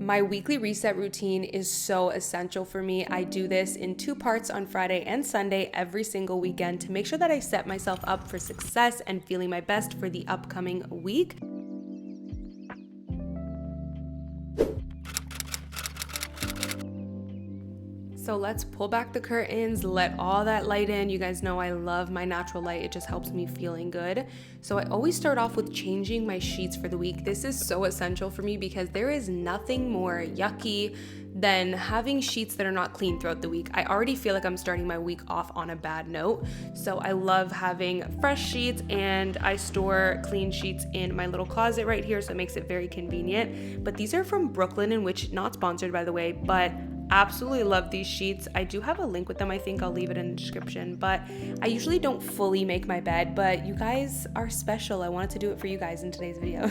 My weekly reset routine is so essential for me. I do this in 2 parts on Friday and Sunday every single weekend to make sure that I set myself up for success and feeling my best for the upcoming week. So let's pull back the curtains, let all that light in. You guys know I love my natural light. It just helps me feeling good. So I always start off with changing my sheets for the week. This is so essential for me because there is nothing more yucky than having sheets that are not clean throughout the week. I already feel like I'm starting my week off on a bad note. So I love having fresh sheets, and I store clean sheets in my little closet right here, so it makes it very convenient. But these are from Brooklyn, in which, not sponsored by the way, but absolutely love these sheets. I do have a link with them. I think I'll leave it in the description, but I usually don't fully make my bed, but you guys are special. I wanted to do it for you guys in today's video.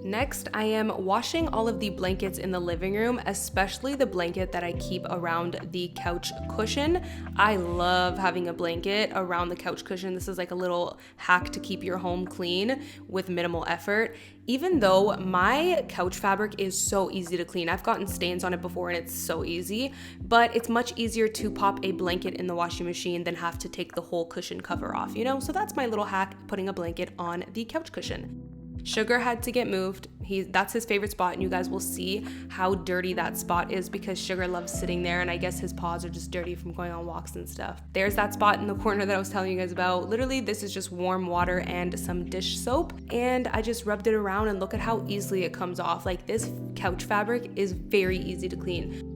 Next, I am washing all of the blankets in the living room, especially the blanket that I keep around the couch cushion. I love having a blanket around the couch cushion. This is like a little hack to keep your home clean with minimal effort. Even though my couch fabric is so easy to clean, I've gotten stains on it before and it's so easy, but it's much easier to pop a blanket in the washing machine than have to take the whole cushion cover off, you know? So that's my little hack, putting a blanket on the couch cushion. Sugar had to get moved. That's his favorite spot, and you guys will see how dirty that spot is because Sugar loves sitting there, and I guess his paws are just dirty from going on walks and stuff. There's that spot in the corner that I was telling you guys about. Literally, this is just warm water and some dish soap, and I just rubbed it around, and look at how easily it comes off. Like, this couch fabric is very easy to clean.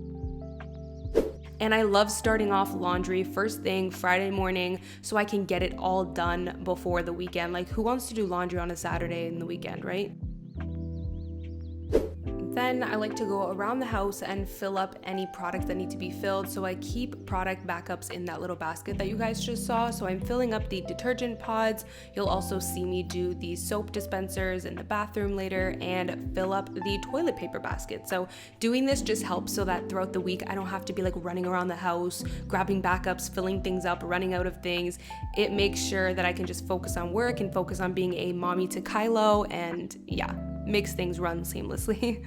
And I love starting off laundry first thing Friday morning so I can get it all done before the weekend. Like, who wants to do laundry on a Saturday in the weekend, right? Then I like to go around the house and fill up any products that need to be filled. So I keep product backups in that little basket that you guys just saw. So I'm filling up the detergent pods. You'll also see me do the soap dispensers in the bathroom later and fill up the toilet paper basket. So doing this just helps so that throughout the week, I don't have to be like running around the house, grabbing backups, filling things up, running out of things. It makes sure that I can just focus on work and focus on being a mommy to Kylo, and yeah, makes things run seamlessly.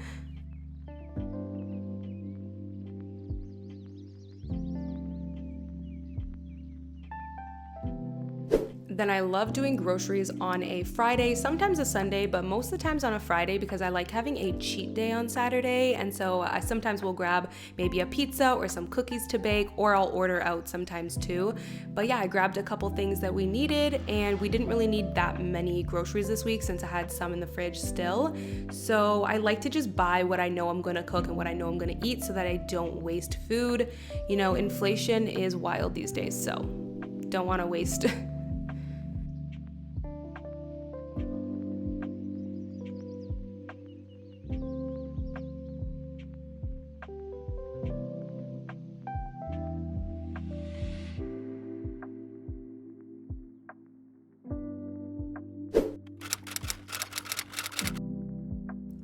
Then I love doing groceries on a Friday, sometimes a Sunday, but most of the times on a Friday because I like having a cheat day on Saturday. And so I sometimes will grab maybe a pizza or some cookies to bake, or I'll order out sometimes too. But yeah, I grabbed a couple things that we needed, and we didn't really need that many groceries this week since I had some in the fridge still. So I like to just buy what I know I'm gonna cook and what I know I'm gonna eat so that I don't waste food. You know, inflation is wild these days, so don't wanna waste.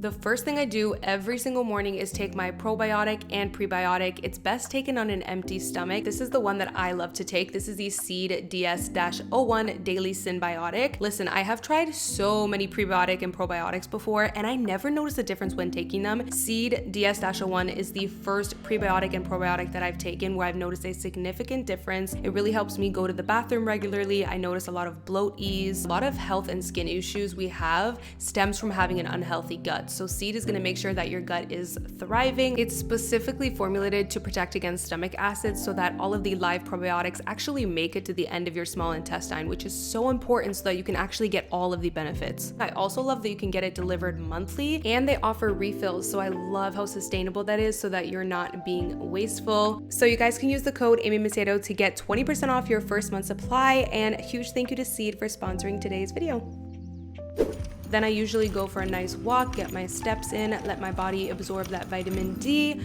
The first thing I do every single morning is take my probiotic and prebiotic. It's best taken on an empty stomach. This is the one that I love to take. This is the Seed DS-01 Daily Synbiotic. Listen, I have tried so many prebiotic and probiotics before, and I never noticed a difference when taking them. Seed DS-01 is the first prebiotic and probiotic that I've taken where I've noticed a significant difference. It really helps me go to the bathroom regularly. I notice a lot of bloat ease. A lot of health and skin issues we have stems from having an unhealthy gut. So Seed is going to make sure that your gut is thriving. It's specifically formulated to protect against stomach acids so that all of the live probiotics actually make it to the end of your small intestine, which is so important so that you can actually get all of the benefits. I also love that you can get it delivered monthly, and they offer refills. So I love how sustainable that is so that you're not being wasteful. So you guys can use the code Macedo to get 20% off your first month supply, and a huge thank you to Seed for sponsoring today's video. Then I usually go for a nice walk, get my steps in, let my body absorb that vitamin D.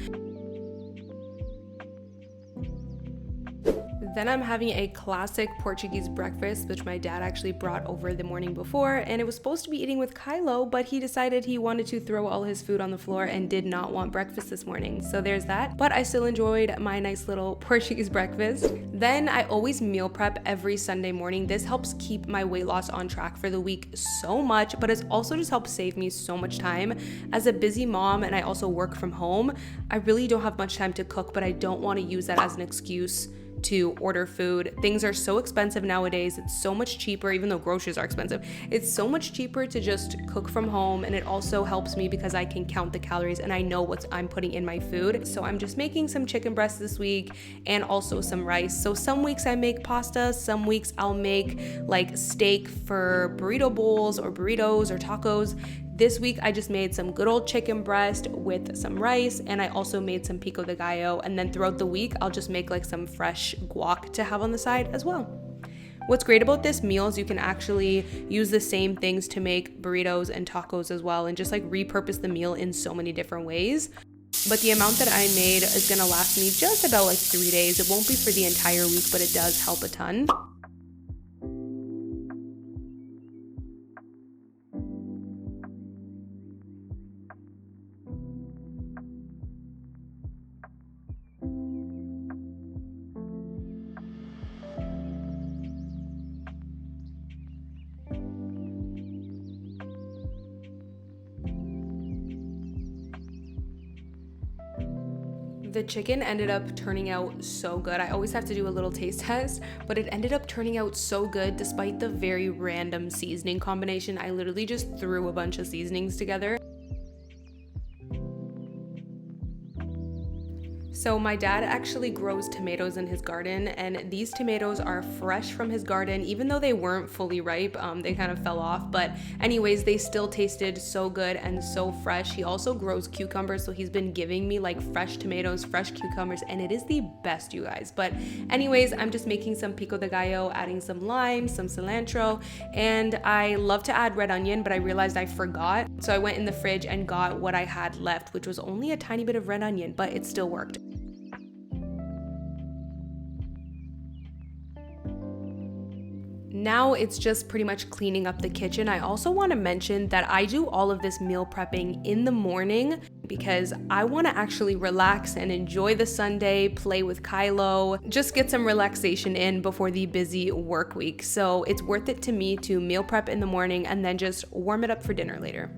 Then I'm having a classic Portuguese breakfast, which my dad actually brought over the morning before, and it was supposed to be eating with Kylo, but he decided he wanted to throw all his food on the floor and did not want breakfast this morning. So there's that, but I still enjoyed my nice little Portuguese breakfast. Then I always meal prep every Sunday morning. This helps keep my weight loss on track for the week so much, but it's also just helped save me so much time. As a busy mom, and I also work from home, I really don't have much time to cook, but I don't want to use that as an excuse to order food. Things are so expensive nowadays. It's so much cheaper, even though groceries are expensive. It's so much cheaper to just cook from home, and it also helps me because I can count the calories and I know what I'm putting in my food. So I'm just making some chicken breasts this week and also some rice. So some weeks I make pasta, some weeks I'll make like steak for burrito bowls or burritos or tacos. This week, I just made some good old chicken breast with some rice, and I also made some pico de gallo. And then throughout the week, I'll just make like some fresh guac to have on the side as well. What's great about this meal is you can actually use the same things to make burritos and tacos as well, and just like repurpose the meal in so many different ways. But the amount that I made is gonna last me just about like 3 days. It won't be for the entire week, but it does help a ton. The chicken ended up turning out so good. I always have to do a little taste test, but it ended up turning out so good despite the very random seasoning combination. I literally just threw a bunch of seasonings together. So my dad actually grows tomatoes in his garden, and these tomatoes are fresh from his garden. Even though they weren't fully ripe, they kind of fell off, but anyways, they still tasted so good and so fresh. He also grows cucumbers, so he's been giving me like fresh tomatoes, fresh cucumbers, and it is the best, you guys. But anyways, I'm just making some pico de gallo, adding some lime, some cilantro, and I love to add red onion, but I realized I forgot. So I went in the fridge and got what I had left, which was only a tiny bit of red onion, but it still worked. Now it's just pretty much cleaning up the kitchen. I also want to mention that I do all of this meal prepping in the morning because I want to actually relax and enjoy the Sunday, play with Kylo, just get some relaxation in before the busy work week. So it's worth it to me to meal prep in the morning and then just warm it up for dinner later.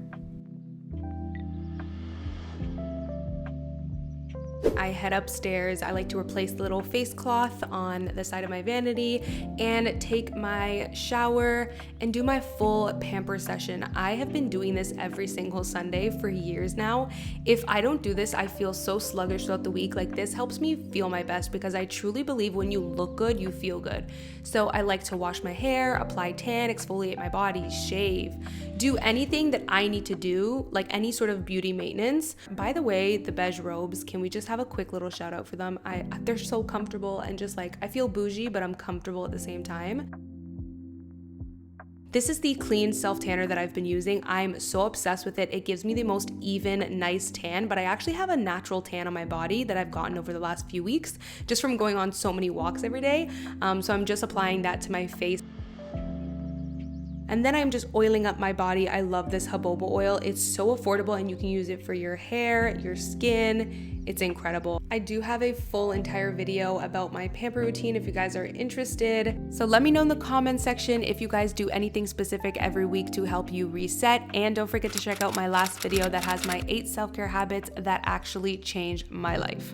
I head upstairs. I like to replace the little face cloth on the side of my vanity and take my shower and do my full pamper session. I have been doing this every single Sunday for years now. If I don't do this, I feel so sluggish throughout the week. Like, this helps me feel my best because I truly believe when you look good, you feel good. So I like to wash my hair, apply tan, exfoliate my body, shave, do anything that I need to do, like any sort of beauty maintenance. By the way, the beige robes, can we just have a quick little shout out for them? They're so comfortable and just like, I feel bougie, but I'm comfortable at the same time. This is the clean self tanner that I've been using. I'm so obsessed with it. It gives me the most even, nice tan, but I actually have a natural tan on my body that I've gotten over the last few weeks just from going on so many walks every day. So I'm just applying that to my face. And then I'm just oiling up my body. I love this jojoba oil. It's so affordable and you can use it for your hair, your skin. It's incredible. I do have a full entire video about my pamper routine if you guys are interested. So let me know in the comment section if you guys do anything specific every week to help you reset. And don't forget to check out my last video that has my 8 self-care habits that actually changed my life.